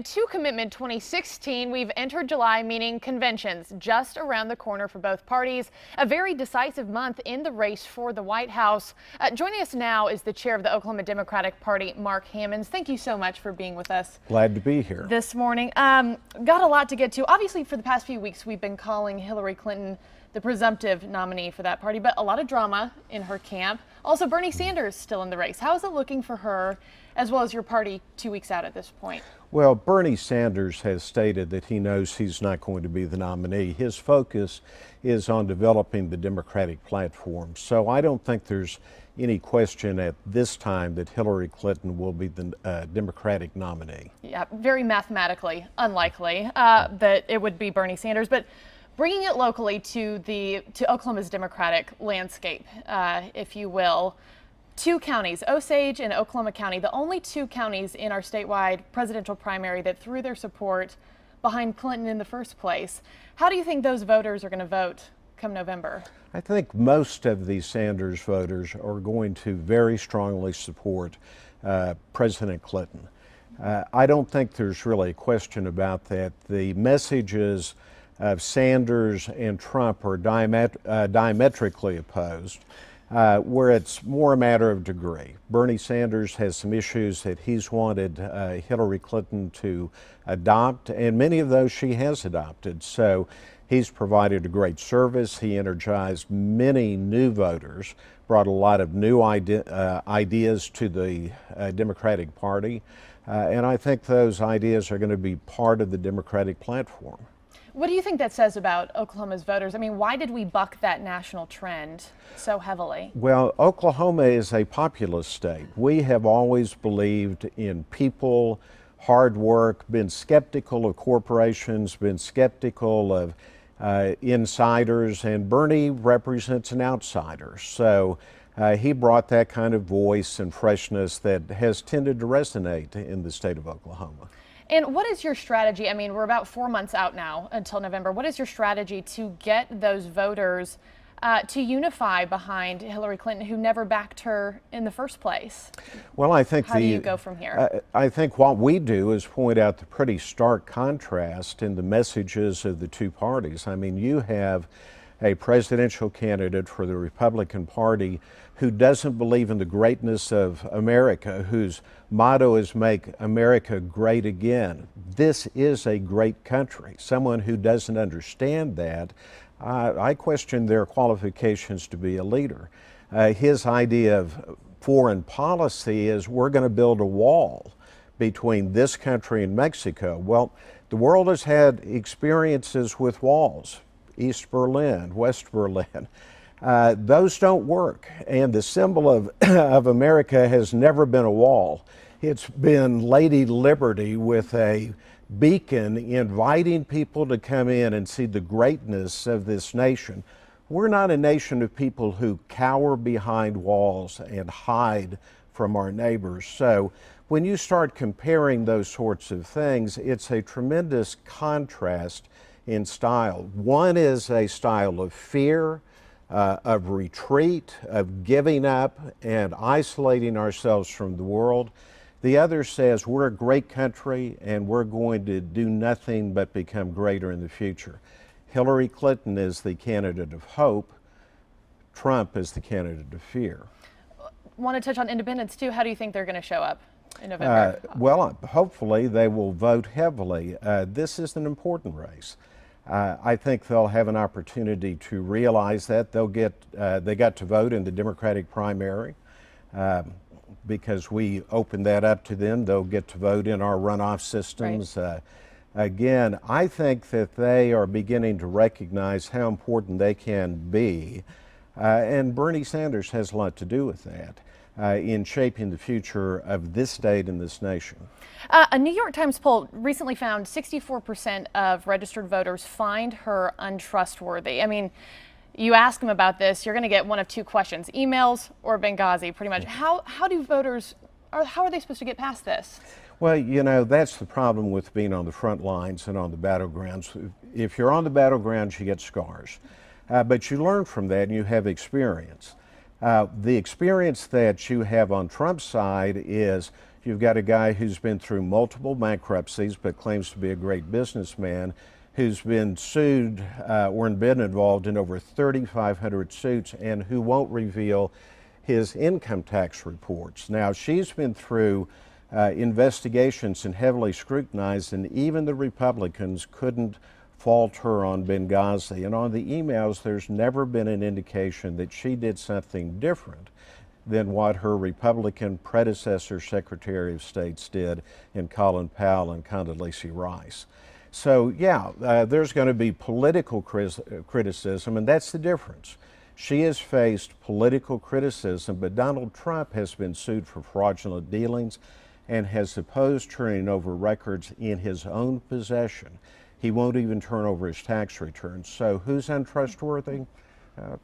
And to Commitment 2016, we've entered July, meaning conventions just around the corner for both parties. A very decisive month in the race for the White House. Joining us now is the chair of the Oklahoma Democratic Party, Mark Hammonds. Thank you so much for being with us. Glad to be here this morning. Got a lot to get to. Obviously, for the past few weeks, we've been calling Hillary Clinton the presumptive nominee for that party, but a lot of drama in her camp. Also, Bernie Sanders still in the race. How is it looking for her, as well as your party 2 weeks out at this point? Well, Bernie Sanders has stated that he knows he's not going to be the nominee. His focus is on developing the Democratic platform. So I don't think there's any question at this time that Hillary Clinton will be the Democratic nominee. Yeah, very mathematically unlikely that it would be Bernie Sanders, but bringing it locally to Oklahoma's Democratic landscape, if you will. Two counties, Osage and Oklahoma County, the only two counties in our statewide presidential primary that threw their support behind Clinton in the first place. How do you think those voters are going to vote come November? I think most of the Sanders voters are going to very strongly support President Clinton. I don't think there's really a question about that. The messages of Sanders and Trump are diametrically opposed. Where it's more a matter of degree. Bernie Sanders has some issues that he's wanted Hillary Clinton to adopt, and many of those she has adopted. So he's provided a great service. He energized many new voters, brought a lot of new ideas to the Democratic Party, and I think those ideas are going to be part of the Democratic platform. What do you think that says about Oklahoma's voters? I mean, why did we buck that national trend so heavily? Well, Oklahoma is a populist state. We have always believed in people, hard work, been skeptical of corporations, been skeptical of insiders, and Bernie represents an outsider. So he brought that kind of voice and freshness that has tended to resonate in the state of Oklahoma. And what is your strategy? I mean, we're about 4 months out now until November. What is your strategy to get those voters to unify behind Hillary Clinton, who never backed her in the first place? Well, I think how do you go from here? I think what we do is point out the pretty stark contrast in the messages of the two parties. I mean, you have a presidential candidate for the Republican Party who doesn't believe in the greatness of America, whose motto is "Make America Great Again." This is a great country. Someone who doesn't understand that, I question their qualifications to be a leader. His idea of foreign policy is we're going to build a wall between this country and Mexico. Well, the world has had experiences with walls. East Berlin, West Berlin. Those don't work. And the symbol of America has never been a wall. It's been Lady Liberty with a beacon inviting people to come in and see the greatness of this nation. We're not a nation of people who cower behind walls and hide from our neighbors. So when you start comparing those sorts of things, it's a tremendous contrast in style. One is a style of fear, of retreat, of giving up and isolating ourselves from the world. The other says we're a great country and we're going to do nothing but become greater in the future. Hillary Clinton is the candidate of hope. Trump is the candidate of fear. Want to touch on independents too? How do you think they're going to show up in November? Well, hopefully they will vote heavily. This is an important race. I think they'll have an opportunity to realize that they got to vote in the Democratic primary because we opened that up to them. They'll get to vote in our runoff systems. Right. Again, I think that they are beginning to recognize how important they can be, and Bernie Sanders has a lot to do with that. In shaping the future of this state and this nation. A New York Times poll recently found 64% of registered voters find her untrustworthy. I mean, you ask them about this, you're going to get one of two questions: emails or Benghazi, pretty much. How do voters, how are they supposed to get past this? Well, you know, that's the problem with being on the front lines and on the battlegrounds. If you're on the battlegrounds, you get scars. But you learn from that and you have experience. The experience that you have on Trump's side is You've got a guy who's been through multiple bankruptcies but claims to be a great businessman, who's been sued or been involved in over 3,500 suits and who won't reveal his income tax reports. Now, she's been through investigations and heavily scrutinized, and even the Republicans couldn't fault her on Benghazi. And on the emails, there's never been an indication that she did something different than what her Republican predecessor Secretary of States did in Colin Powell and Condoleezza Rice. So yeah, there's going to be political criticism, and that's the difference. She has faced political criticism, but Donald Trump has been sued for fraudulent dealings and has opposed turning over records in his own possession. He won't even turn over his tax returns. So who's untrustworthy?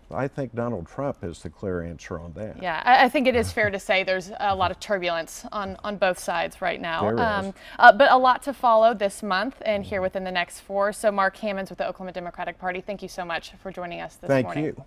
I think Donald Trump is the clear answer on that. Yeah, I think it is fair to say there's a lot of turbulence on both sides right now. There is. But a lot to follow this month and here within the next 4. So Mark Hammonds with the Oklahoma Democratic Party, thank you so much for joining us this morning. Thank you.